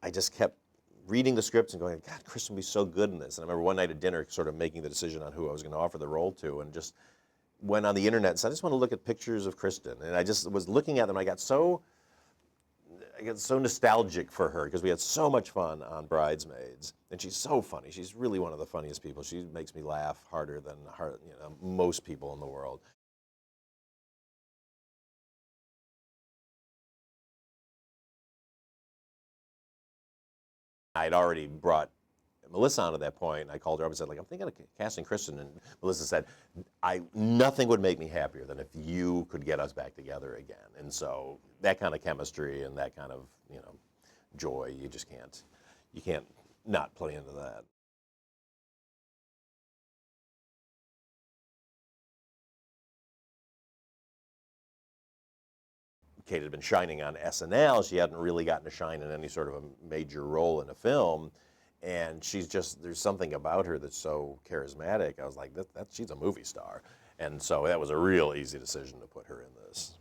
I just kept reading the scripts and going, God, Kristen would be so good in this. And I remember one night at dinner sort of making the decision on who I was going to offer the role to, and just went on the internet and said, I just want to look at pictures of Kristen. And I just was looking at them. I got so nostalgic for her because we had so much fun on Bridesmaids, and she's so funny. She's really one of the funniest people. She makes me laugh harder than most people in the world. I'd already brought Melissa on at that point, and I called her up and said, like, I'm thinking of casting Kristen, and Melissa said, nothing would make me happier than if you could get us back together again. And so that kind of chemistry and that kind of, joy, you can't not play into that. Kate had been shining on SNL. She hadn't really gotten to shine in any sort of a major role in a film. And there's something about her that's so charismatic. I was like, she's a movie star. And so that was a real easy decision to put her in this.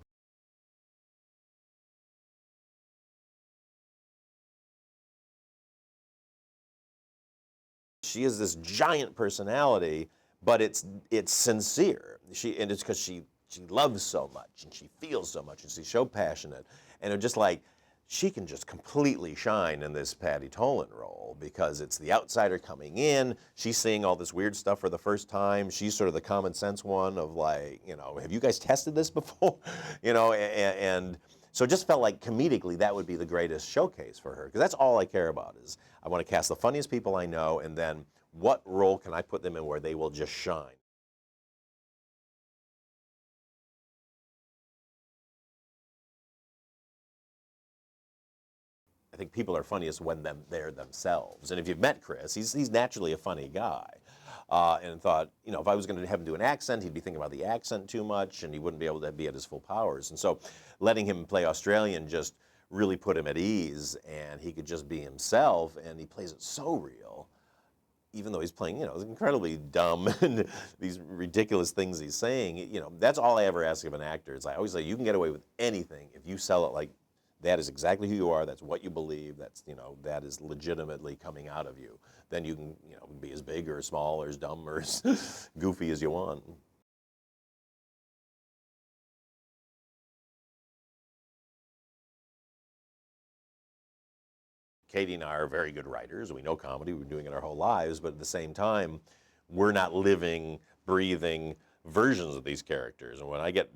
She has this giant personality, but it's sincere. And it's because she loves so much and she feels so much and she's so passionate. And it's just like, she can just completely shine in this Patty Tolan role because it's the outsider coming in. She's seeing all this weird stuff for the first time. She's sort of the common sense one of like, have you guys tested this before? And so it just felt like comedically that would be the greatest showcase for her because that's all I care about is I want to cast the funniest people I know and then what role can I put them in where they will just shine? I think people are funniest when they're themselves. And if you've met Chris, he's naturally a funny guy. And thought, if I was going to have him do an accent, he'd be thinking about the accent too much and he wouldn't be able to be at his full powers. And so letting him play Australian just really put him at ease and he could just be himself and he plays it so real. Even though he's playing, incredibly dumb and these ridiculous things he's saying, that's all I ever ask of an actor. Is I always say, you can get away with anything if you sell it like that is exactly who you are. That's what you believe. That is legitimately coming out of you. Then you can, be as big or as small or as dumb or as goofy as you want. Katie and I are very good writers. We know comedy. We've been doing it our whole lives. But at the same time, we're not living, breathing versions of these characters. And when I get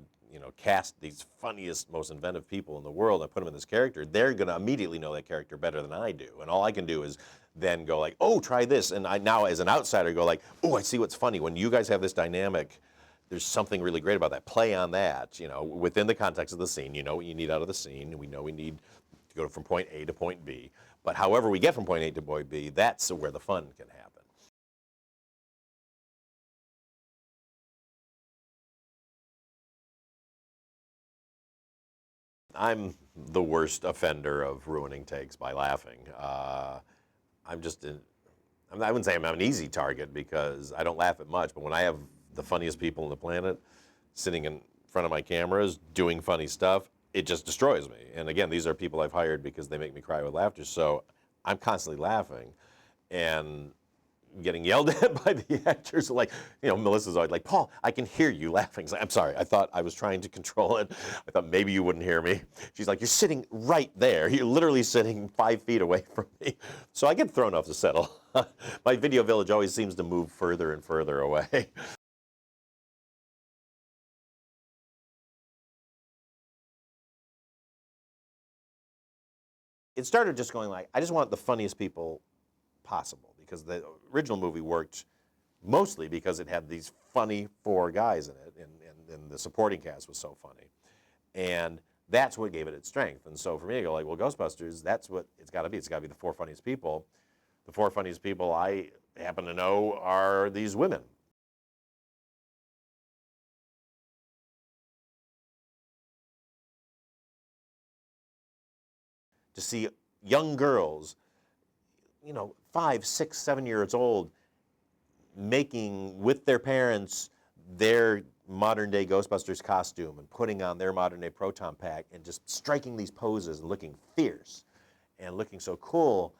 cast these funniest, most inventive people in the world, I put them in this character, they're going to immediately know that character better than I do. And all I can do is then go like, oh, try this. And I now, as an outsider, go like, oh, I see what's funny. When you guys have this dynamic, there's something really great about that. Play on that, within the context of the scene. You know what you need out of the scene. We know we need to go from point A to point B. But however we get from point A to point B, that's where the fun can happen. I'm the worst offender of ruining takes by laughing. I'm just, I wouldn't say I'm an easy target because I don't laugh at much, but when I have the funniest people on the planet sitting in front of my cameras doing funny stuff, it just destroys me. And again, these are people I've hired because they make me cry with laughter, so I'm constantly laughing. And getting yelled at by the actors. Like, Melissa's always like, Paul, I can hear you laughing. Like, I'm sorry, I thought I was trying to control it. I thought maybe you wouldn't hear me. She's like, you're sitting right there. You're literally sitting 5 feet away from me. So I get thrown off the settle. My video village always seems to move further and further away. It started just going like, I just want the funniest people possible because the original movie worked mostly because it had these funny 4 guys in it, and the supporting cast was so funny. And that's what gave it its strength. And so for me, I go like, well, Ghostbusters, that's what it's got to be. It's got to be the 4 funniest people. The 4 funniest people I happen to know are these women. To see young girls, 5, 6, 7 years old, making with their parents their modern day Ghostbusters costume and putting on their modern day proton pack and just striking these poses and looking fierce and looking so cool,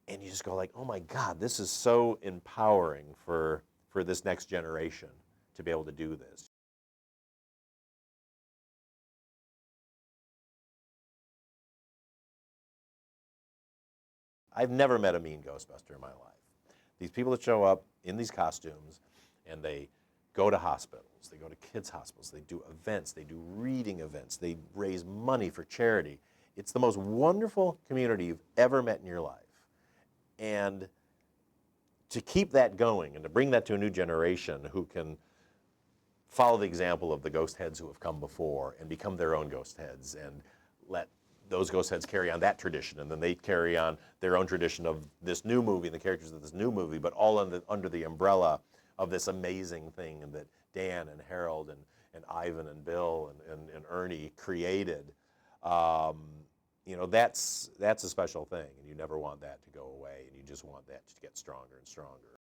and you just go like, oh my God, this is so empowering for this next generation to be able to do this. I've never met a mean Ghostbuster in my life. These people that show up in these costumes and they go to hospitals, they go to kids' hospitals, they do events, they do reading events, they raise money for charity. It's the most wonderful community you've ever met in your life. And to keep that going and to bring that to a new generation who can follow the example of the ghost heads who have come before and become their own ghost heads and let those ghost heads carry on that tradition, and then they carry on their own tradition of this new movie and the characters of this new movie, but all under the umbrella of this amazing thing that Dan and Harold and Ivan and Bill and Ernie created. You know, that's a special thing, and you never want that to go away, and you just want that to get stronger and stronger.